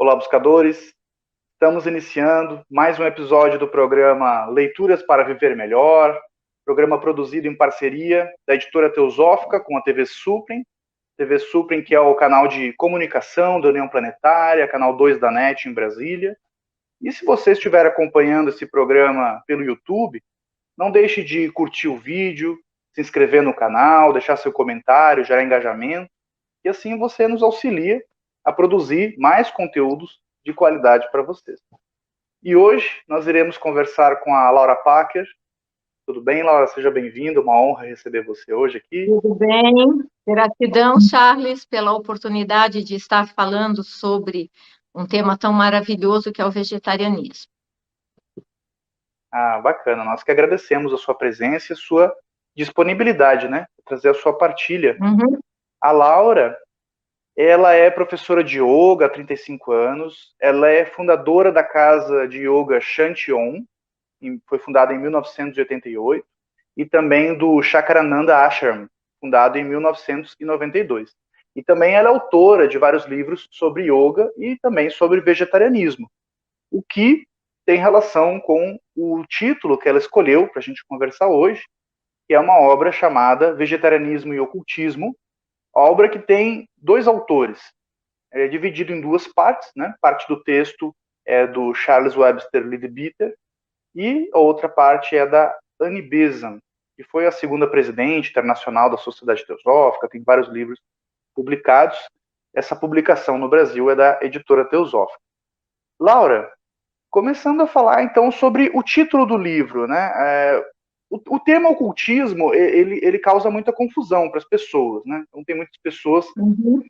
Olá, buscadores. Estamos iniciando mais um episódio do programa Leituras para Viver Melhor, programa produzido em parceria da editora Teosófica com a TV Suprem. TV Suprem, que é o canal de comunicação da União Planetária, canal 2 da NET em Brasília. E se você estiver acompanhando esse programa pelo YouTube, não deixe de curtir o vídeo, se inscrever no canal, deixar seu comentário, gerar engajamento, e assim você nos auxilia a produzir mais conteúdos de qualidade para vocês. E hoje nós iremos conversar com a Laura Packer. Tudo bem, Laura? Seja bem-vinda, uma honra receber você hoje aqui. Tudo bem, gratidão, Charles, pela oportunidade de estar falando sobre um tema tão maravilhoso que é o vegetarianismo. Bacana. Nós que agradecemos a sua presença e a sua disponibilidade, né? Trazer a sua partilha. A Laura, ela é professora de yoga há 35 anos, ela é fundadora da casa de yoga Shantion, foi fundada em 1988, e também do Chakrananda Ashram, fundado em 1992. E também ela é autora de vários livros sobre yoga e também sobre vegetarianismo, o que tem relação com o título que ela escolheu para a gente conversar hoje, que é uma obra chamada Vegetarianismo e Ocultismo, obra que tem dois autores, é dividido em duas partes, né? Parte do texto é do Charles Webster Leadbeater e a outra parte é da Annie Besant, que foi a segunda presidente internacional da Sociedade Teosófica, tem vários livros publicados. Essa publicação no Brasil é da editora Teosófica. Laura, começando a falar então sobre o título do livro, né? O tema ocultismo, ele causa muita confusão para as pessoas, né? Então tem muitas pessoas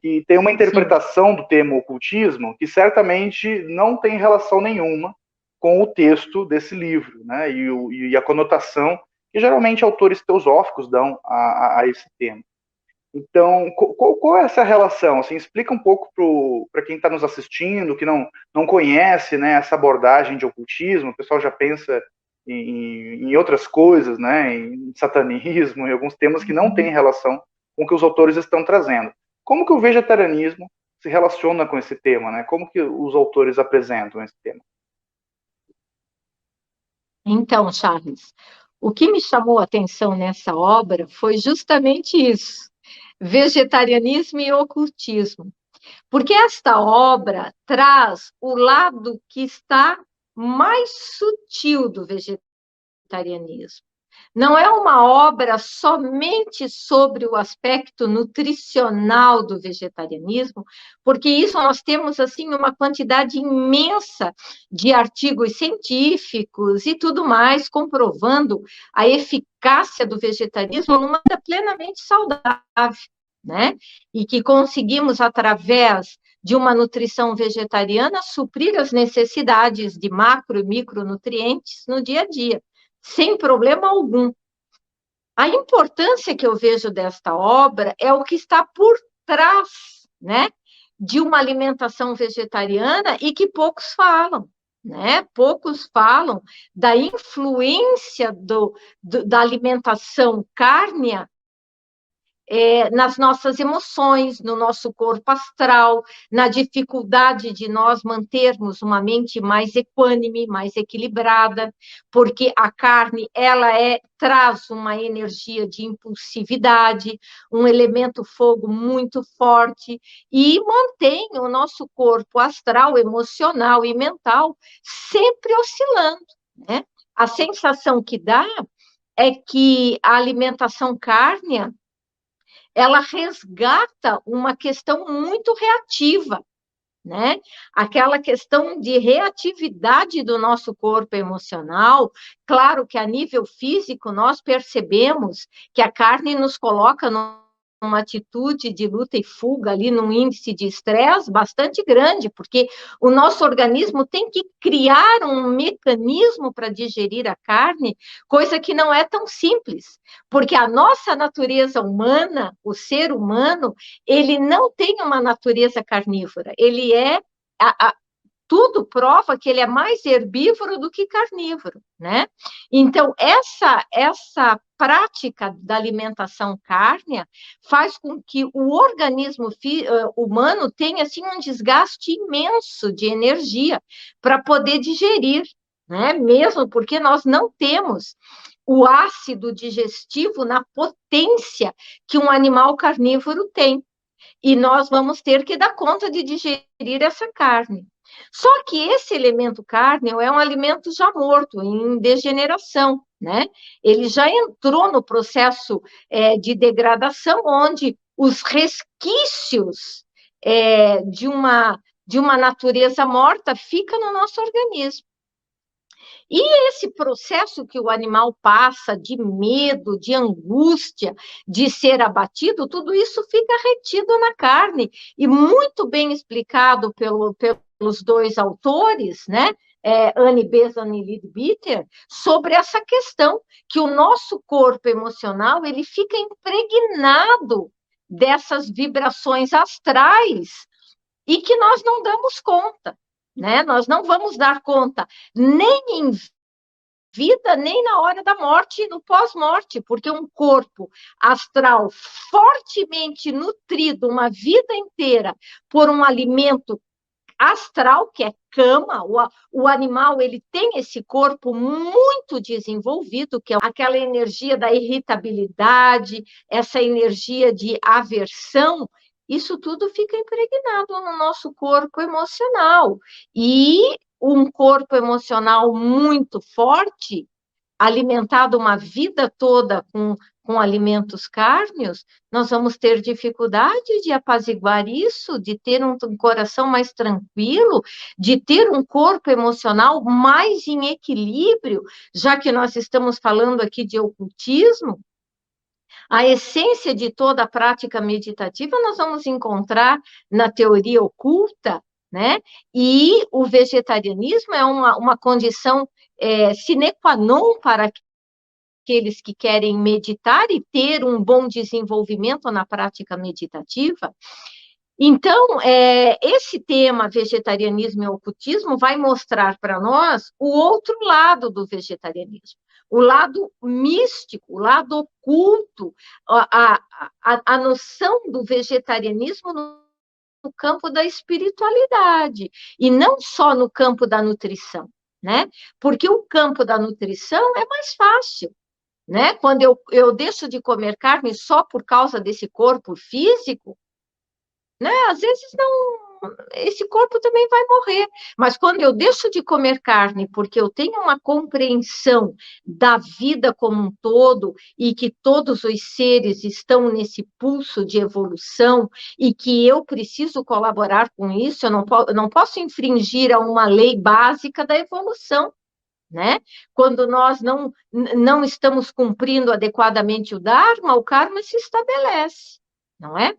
que têm uma interpretação do termo ocultismo que certamente não tem relação nenhuma com o texto desse livro, né? E a conotação que geralmente autores teosóficos dão a esse tema. Então, qual é essa relação? Assim, explica um pouco para quem está nos assistindo, que não conhece, né, essa abordagem de ocultismo. O pessoal já pensa em outras coisas, né, em satanismo, em alguns temas que não têm relação com o que os autores estão trazendo. Como que o vegetarianismo se relaciona com esse tema, né? Como que os autores apresentam esse tema? Então, Charles, o que me chamou a atenção nessa obra foi justamente isso, vegetarianismo e ocultismo, porque esta obra traz o lado que está mais sutil do vegetarianismo. Não é uma obra somente sobre o aspecto nutricional do vegetarianismo, porque isso nós temos assim uma quantidade imensa de artigos científicos e tudo mais comprovando a eficácia do vegetarianismo numa vida plenamente saudável, né? E que conseguimos através de uma nutrição vegetariana suprir as necessidades de macro e micronutrientes no dia a dia, sem problema algum. A importância que eu vejo desta obra é o que está por trás, né, de uma alimentação vegetariana e que poucos falam, né? Poucos falam da influência da alimentação cárnea nas nossas emoções, no nosso corpo astral, na dificuldade de nós mantermos uma mente mais equânime, mais equilibrada, porque a carne, ela traz uma energia de impulsividade, um elemento fogo muito forte, e mantém o nosso corpo astral, emocional e mental sempre oscilando, né? A sensação que dá é que a alimentação cárnea ela resgata uma questão muito reativa, né? Aquela questão de reatividade do nosso corpo emocional. Claro que a nível físico nós percebemos que a carne nos coloca numa atitude de luta e fuga ali, num índice de estresse bastante grande, porque o nosso organismo tem que criar um mecanismo para digerir a carne, coisa que não é tão simples, porque a nossa natureza humana, o ser humano, ele não tem uma natureza carnívora, ele tudo prova que ele é mais herbívoro do que carnívoro, né? Então, essa prática da alimentação cárnea faz com que o organismo humano tenha, assim, um desgaste imenso de energia para poder digerir, né? Mesmo porque nós não temos o ácido digestivo na potência que um animal carnívoro tem. E nós vamos ter que dar conta de digerir essa carne. Só que esse elemento carne é um alimento já morto, em degeneração, né? Ele já entrou no processo de degradação, onde os resquícios de uma natureza morta ficam no nosso organismo. E esse processo que o animal passa de medo, de angústia, de ser abatido, tudo isso fica retido na carne, e muito bem explicado pelos dois autores, né? Annie Besant e Leadbeater, sobre essa questão que o nosso corpo emocional ele fica impregnado dessas vibrações astrais e que nós não damos conta. Né? Nós não vamos dar conta nem em vida, nem na hora da morte, no pós-morte, porque um corpo astral fortemente nutrido uma vida inteira por um alimento astral, que é cama, o animal ele tem esse corpo muito desenvolvido, que é aquela energia da irritabilidade, essa energia de aversão, isso tudo fica impregnado no nosso corpo emocional. E um corpo emocional muito forte, alimentado uma vida toda com alimentos cárneos, nós vamos ter dificuldade de apaziguar isso, de ter um coração mais tranquilo, de ter um corpo emocional mais em equilíbrio, já que nós estamos falando aqui de ocultismo. A essência de toda a prática meditativa nós vamos encontrar na teoria oculta, né? E o vegetarianismo é uma condição sine qua non para aqueles que querem meditar e ter um bom desenvolvimento na prática meditativa. Então, esse tema, vegetarianismo e ocultismo, vai mostrar para nós o outro lado do vegetarianismo, o lado místico, o lado oculto, a noção do vegetarianismo no campo da espiritualidade, e não só no campo da nutrição, né? Porque o campo da nutrição é mais fácil, né? Quando eu deixo de comer carne só por causa desse corpo físico, né? Às vezes não, esse corpo também vai morrer, mas quando eu deixo de comer carne porque eu tenho uma compreensão da vida como um todo e que todos os seres estão nesse pulso de evolução e que eu preciso colaborar com isso, eu não posso infringir a uma lei básica da evolução, né? Quando nós não estamos cumprindo adequadamente o Dharma, o karma se estabelece, não é?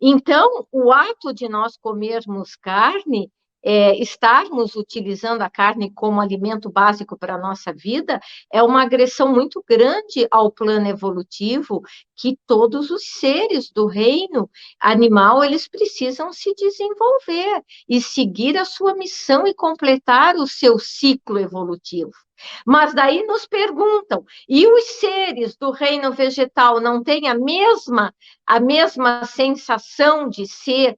Então, o ato de nós comermos carne, estarmos utilizando a carne como alimento básico para a nossa vida, é uma agressão muito grande ao plano evolutivo que todos os seres do reino animal, eles precisam se desenvolver e seguir a sua missão e completar o seu ciclo evolutivo. Mas daí nos perguntam, e os seres do reino vegetal não têm a mesma sensação de ser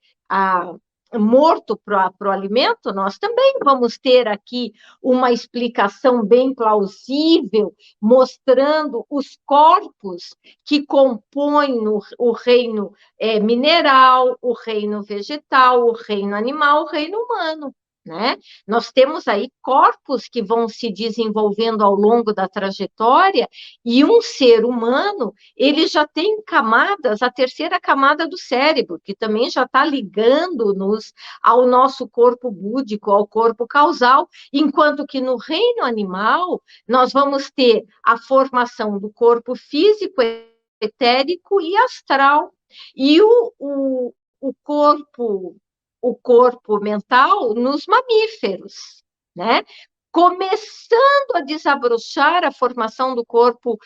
morto para o alimento? Nós também vamos ter aqui uma explicação bem plausível, mostrando os corpos que compõem o reino mineral, o reino vegetal, o reino animal, o reino humano. Né? Nós temos aí corpos que vão se desenvolvendo ao longo da trajetória, e um ser humano, ele já tem camadas, a terceira camada do cérebro, que também já está ligando-nos ao nosso corpo búdico, ao corpo causal, enquanto que no reino animal, nós vamos ter a formação do corpo físico, etérico e astral, e o corpo mental nos mamíferos, né? Começando a desabrochar a formação do corpo,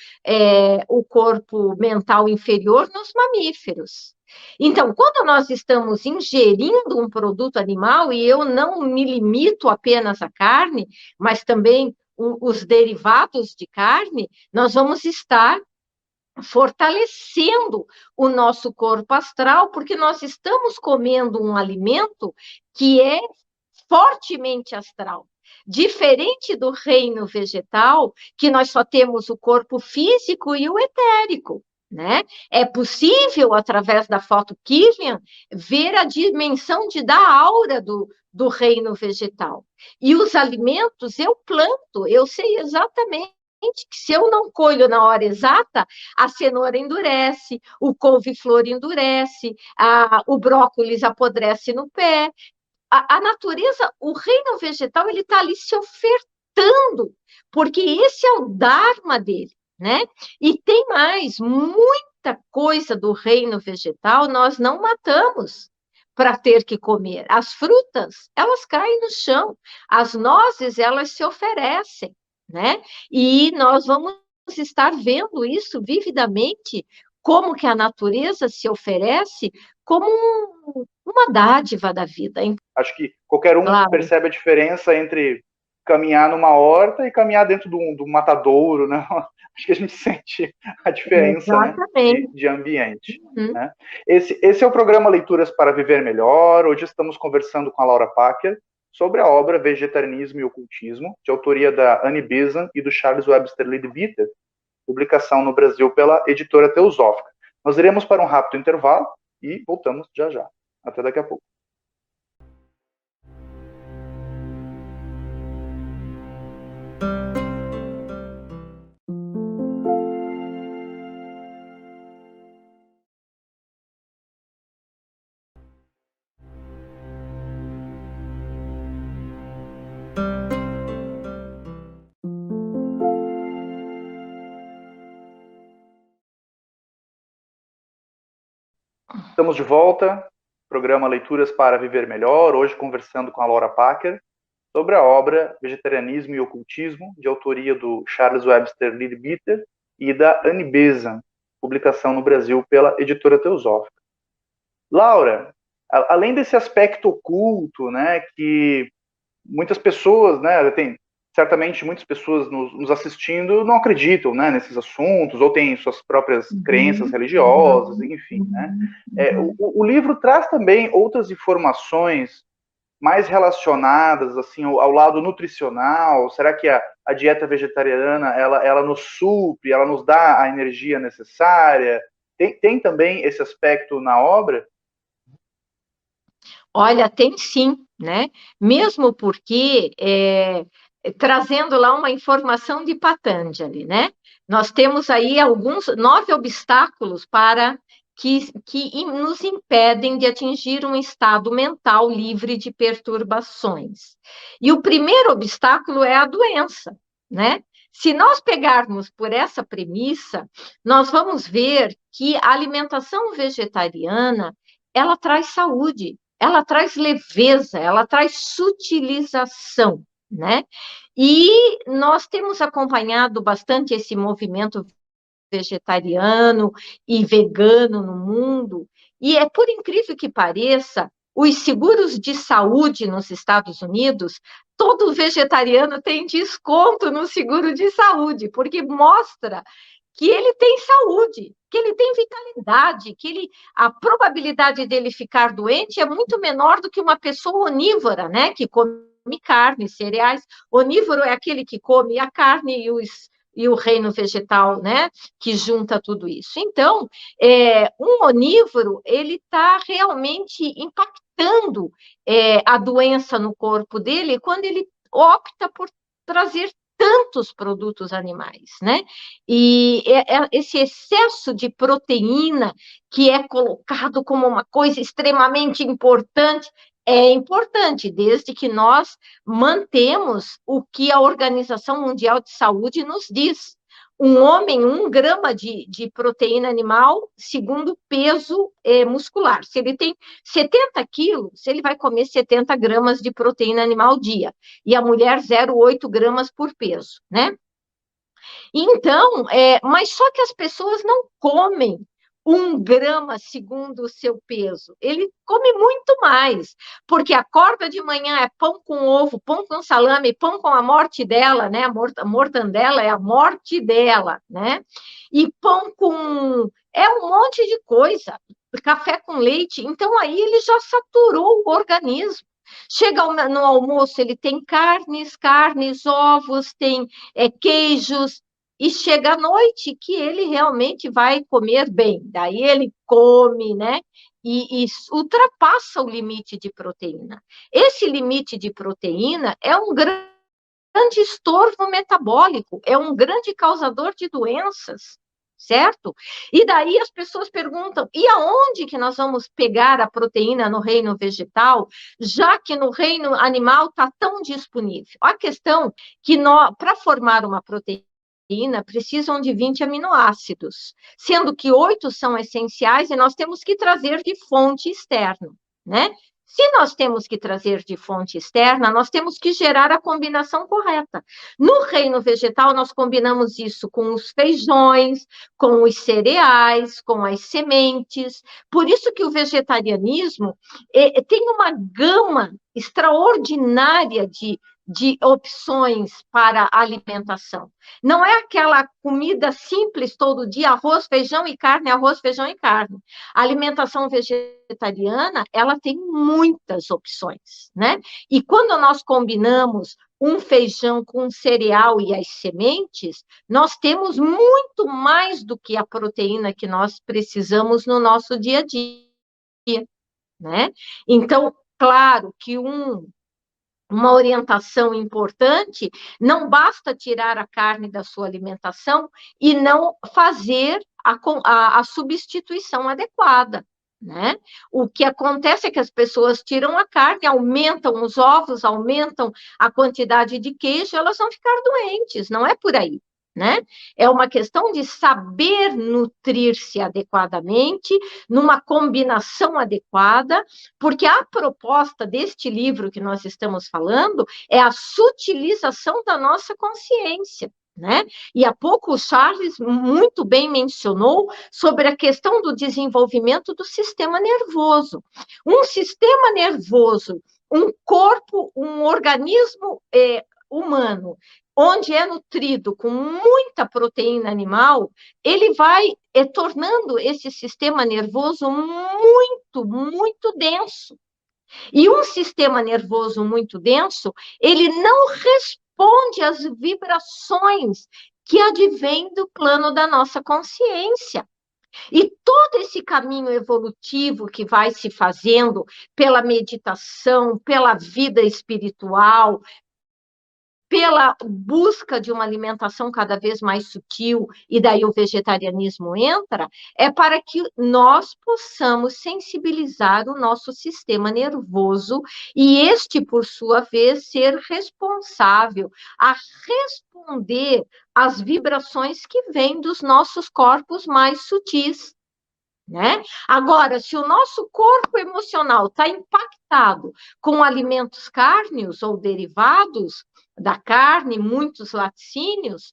o corpo mental inferior nos mamíferos. Então, quando nós estamos ingerindo um produto animal, e eu não me limito apenas à carne, mas também os derivados de carne, nós vamos estar fortalecendo o nosso corpo astral, porque nós estamos comendo um alimento que é fortemente astral. Diferente do reino vegetal, que nós só temos o corpo físico e o etérico, né? É possível, através da foto Kirlian, ver a dimensão da aura do reino vegetal. E os alimentos eu planto, eu sei exatamente que se eu não colho na hora exata, a cenoura endurece, o couve-flor endurece, o brócolis apodrece no pé. A natureza, o reino vegetal, ele está ali se ofertando, porque esse é o dharma dele, né? E tem mais, muita coisa do reino vegetal nós não matamos para ter que comer. As frutas, elas caem no chão, as nozes, elas se oferecem, né? E nós vamos estar vendo isso vividamente, como que a natureza se oferece como uma dádiva da vida. Acho que qualquer um percebe a diferença entre caminhar numa horta e caminhar dentro do matadouro, né? Acho que a gente sente a diferença, né, de ambiente. Né? Esse é o programa Leituras para Viver Melhor. Hoje estamos conversando com a Laura Packer sobre a obra Vegetarianismo e Ocultismo, de autoria da Annie Besant e do Charles Webster Leadbeater, publicação no Brasil pela editora Teosófica. Nós iremos para um rápido intervalo e voltamos já já. Até daqui a pouco. Estamos de volta, programa Leituras para Viver Melhor, hoje conversando com a Laura Packer sobre a obra Vegetarianismo e Ocultismo, de autoria do Charles Webster Leadbeater e da Annie Besant, publicação no Brasil pela editora Teosófica. Laura, além desse aspecto oculto, né, que muitas pessoas, né, certamente muitas pessoas nos assistindo não acreditam, né, nesses assuntos, ou têm suas próprias crenças religiosas, enfim, né. O livro traz também outras informações mais relacionadas, assim, ao lado nutricional. Será que a dieta vegetariana, ela nos supre, ela nos dá a energia necessária? Tem também esse aspecto na obra? Olha, tem sim, né? Mesmo porque, trazendo lá uma informação de Patanjali, né? Nós temos aí 9 obstáculos para que nos impedem de atingir um estado mental livre de perturbações. E o primeiro obstáculo é a doença, né? Se nós pegarmos por essa premissa, nós vamos ver que a alimentação vegetariana, ela traz saúde, ela traz leveza, ela traz sutilização, né? E nós temos acompanhado bastante esse movimento vegetariano e vegano no mundo, e é por incrível que pareça, os seguros de saúde nos Estados Unidos, todo vegetariano tem desconto no seguro de saúde, porque mostra que ele tem saúde, que ele tem vitalidade, que a probabilidade dele ficar doente é muito menor do que uma pessoa onívora, né, que come carne, cereais. Onívoro é aquele que come a carne e o reino vegetal, né, que junta tudo isso. Então, um onívoro, ele está realmente impactando a doença no corpo dele quando ele opta por trazer tantos produtos animais, né? E esse excesso de proteína que é colocado como uma coisa extremamente importante, é importante, desde que nós mantemos o que a Organização Mundial de Saúde nos diz. Um homem, 1 grama de proteína animal, segundo peso muscular. Se ele tem 70 quilos, ele vai comer 70 gramas de proteína animal dia. E a mulher, 0,8 gramas por peso, né? Então, mas só que as pessoas não comem 1 grama segundo o seu peso. Ele come muito mais, porque acorda de manhã, é pão com ovo, pão com salame, pão com a morte dela, né? A mortandela é a morte dela, né? E pão com... é um monte de coisa, café com leite. Então, aí ele já saturou o organismo. Chega no almoço, ele tem carnes, ovos, tem queijos, e chega à noite que ele realmente vai comer bem. Daí ele come, né? E ultrapassa o limite de proteína. Esse limite de proteína é um grande estorvo metabólico, é um grande causador de doenças, certo? E daí as pessoas perguntam, e aonde que nós vamos pegar a proteína no reino vegetal, já que no reino animal está tão disponível? A questão que para formar uma proteína, precisam de 20 aminoácidos, sendo que 8 são essenciais e nós temos que trazer de fonte externa, né? Se nós temos que trazer de fonte externa, nós temos que gerar a combinação correta. No reino vegetal, nós combinamos isso com os feijões, com os cereais, com as sementes. Por isso que o vegetarianismo tem uma gama extraordinária de opções para alimentação. Não é aquela comida simples todo dia, arroz, feijão e carne, arroz, feijão e carne. A alimentação vegetariana, ela tem muitas opções, né? E quando nós combinamos um feijão com um cereal e as sementes, nós temos muito mais do que a proteína que nós precisamos no nosso dia a dia, né? Então, claro que uma orientação importante, não basta tirar a carne da sua alimentação e não fazer a substituição adequada, né? O que acontece é que as pessoas tiram a carne, aumentam os ovos, aumentam a quantidade de queijo, elas vão ficar doentes, não é por aí, né? É uma questão de saber nutrir-se adequadamente, numa combinação adequada, porque a proposta deste livro que nós estamos falando é a sutilização da nossa consciência, né? E há pouco o Charles muito bem mencionou sobre a questão do desenvolvimento do sistema nervoso. Um sistema nervoso, um corpo, um organismo humano, onde é nutrido com muita proteína animal, ele vai tornando esse sistema nervoso muito, muito denso. E um sistema nervoso muito denso, ele não responde às vibrações que advêm do plano da nossa consciência. E todo esse caminho evolutivo que vai se fazendo pela meditação, pela vida espiritual, pela busca de uma alimentação cada vez mais sutil, e daí o vegetarianismo entra, é para que nós possamos sensibilizar o nosso sistema nervoso, e este, por sua vez, ser responsável a responder às vibrações que vêm dos nossos corpos mais sutis, né? Agora, se o nosso corpo emocional está impactado com alimentos cárneos ou derivados da carne, muitos laticínios,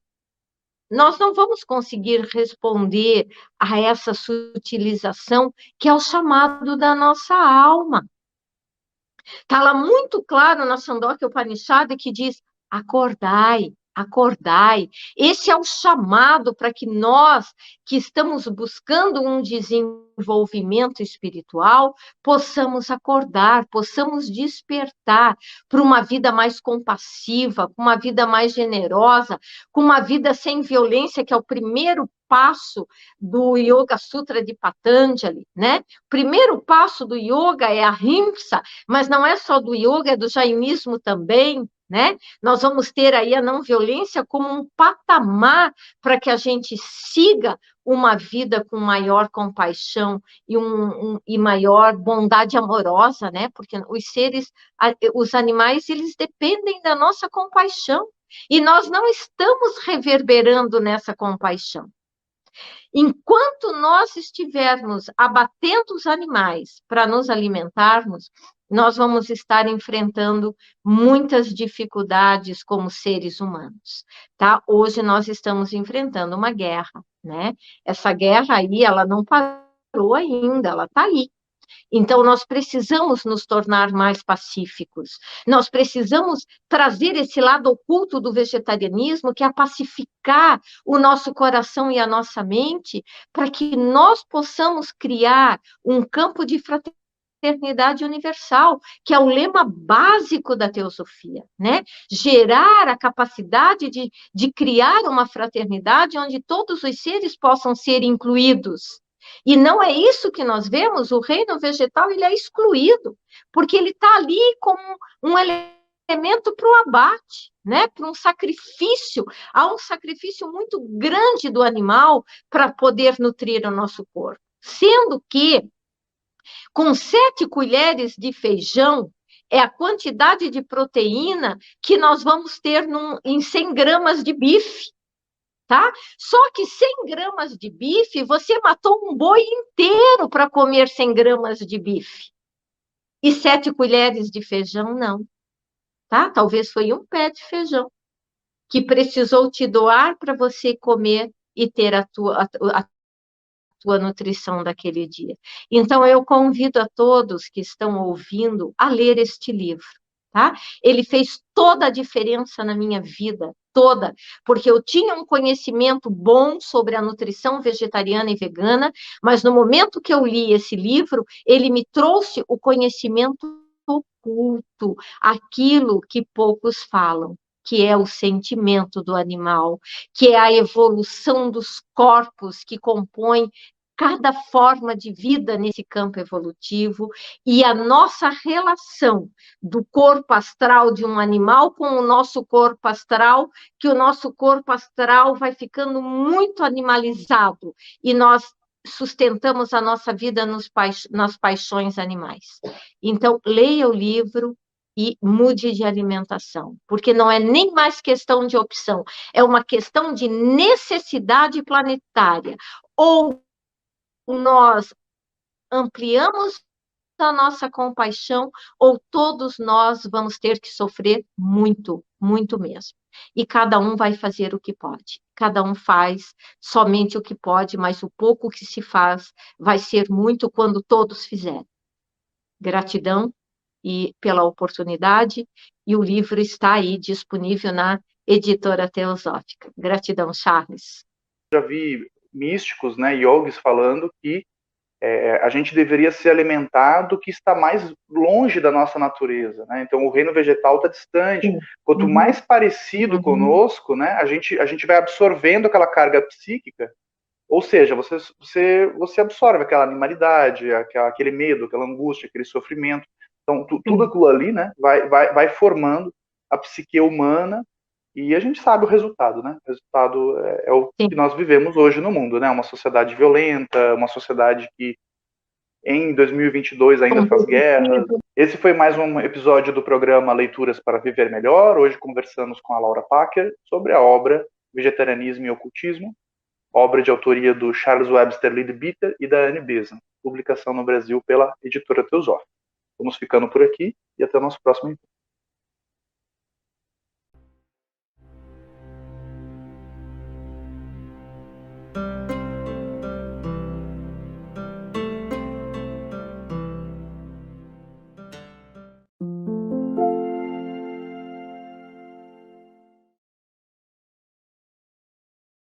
nós não vamos conseguir responder a essa sutilização que é o chamado da nossa alma. Está lá muito claro na Sandokya Upanishad que diz: acordai, acordai. Esse é o chamado para que nós, que estamos buscando um desenvolvimento espiritual, possamos acordar, possamos despertar para uma vida mais compassiva, com uma vida mais generosa, com uma vida sem violência, que é o primeiro passo do Yoga Sutra de Patanjali, né? O primeiro passo do yoga é a ahimsa, mas não é só do yoga, é do jainismo também, né? Nós vamos ter aí a não violência como um patamar para que a gente siga uma vida com maior compaixão e maior bondade amorosa, né? Porque os animais, eles dependem da nossa compaixão, e nós não estamos reverberando nessa compaixão. Enquanto nós estivermos abatendo os animais para nos alimentarmos, nós vamos estar enfrentando muitas dificuldades como seres humanos, tá? Hoje nós estamos enfrentando uma guerra, né? Essa guerra aí, ela não parou ainda, ela está aí. Então, nós precisamos nos tornar mais pacíficos. Nós precisamos trazer esse lado oculto do vegetarianismo, que é pacificar o nosso coração e a nossa mente, para que nós possamos criar um campo de fraternidade universal, que é o lema básico da teosofia, né? Gerar a capacidade de criar uma fraternidade onde todos os seres possam ser incluídos. E não é isso que nós vemos, o reino vegetal ele é excluído, porque ele está ali como um elemento para o abate, né? Para um sacrifício. Há um sacrifício muito grande do animal para poder nutrir o nosso corpo. Sendo que, com 7 colheres de feijão, é a quantidade de proteína que nós vamos ter em 100 gramas de bife. Tá? Só que 100 gramas de bife, você matou um boi inteiro para comer 100 gramas de bife. E 7 colheres de feijão, não. Tá? Talvez foi um pé de feijão que precisou te doar para você comer e ter a tua nutrição daquele dia. Então, eu convido a todos que estão ouvindo a ler este livro. Tá? Ele fez toda a diferença na minha vida, toda, porque eu tinha um conhecimento bom sobre a nutrição vegetariana e vegana, mas no momento que eu li esse livro, ele me trouxe o conhecimento oculto, aquilo que poucos falam, que é o sentimento do animal, que é a evolução dos corpos que compõem cada forma de vida nesse campo evolutivo e a nossa relação do corpo astral de um animal com o nosso corpo astral, que o nosso corpo astral vai ficando muito animalizado e nós sustentamos a nossa vida nas paixões animais. Então, leia o livro e mude de alimentação, porque não é nem mais questão de opção, é uma questão de necessidade planetária. Ou nós ampliamos a nossa compaixão, ou todos nós vamos ter que sofrer muito, muito mesmo. E cada um vai fazer o que pode. Cada um faz somente o que pode, mas o pouco que se faz vai ser muito quando todos fizerem. Gratidão e pela oportunidade, e o livro está aí disponível na Editora Teosófica. Gratidão, Charles. Já vi místicos, né, yogis falando que a gente deveria se alimentar do que está mais longe da nossa natureza, né? Então o reino vegetal está distante. Quanto mais parecido conosco, né, a gente vai absorvendo aquela carga psíquica, ou seja, você absorve aquela animalidade, aquele medo, aquela angústia, aquele sofrimento. Então tudo aquilo ali, né, vai formando a psique humana. E a gente sabe o resultado, né? O resultado é o que nós vivemos hoje no mundo, né? Uma sociedade violenta, uma sociedade que em 2022 ainda faz guerra. Esse foi mais um episódio do programa Leituras para Viver Melhor. Hoje conversamos com a Laura Packer sobre a obra Vegetarianismo e Ocultismo, obra de autoria do Charles Webster Leadbeater e da Anne Besant, publicação no Brasil pela Editora Teosófica. Vamos ficando por aqui e até o nosso próximo encontro.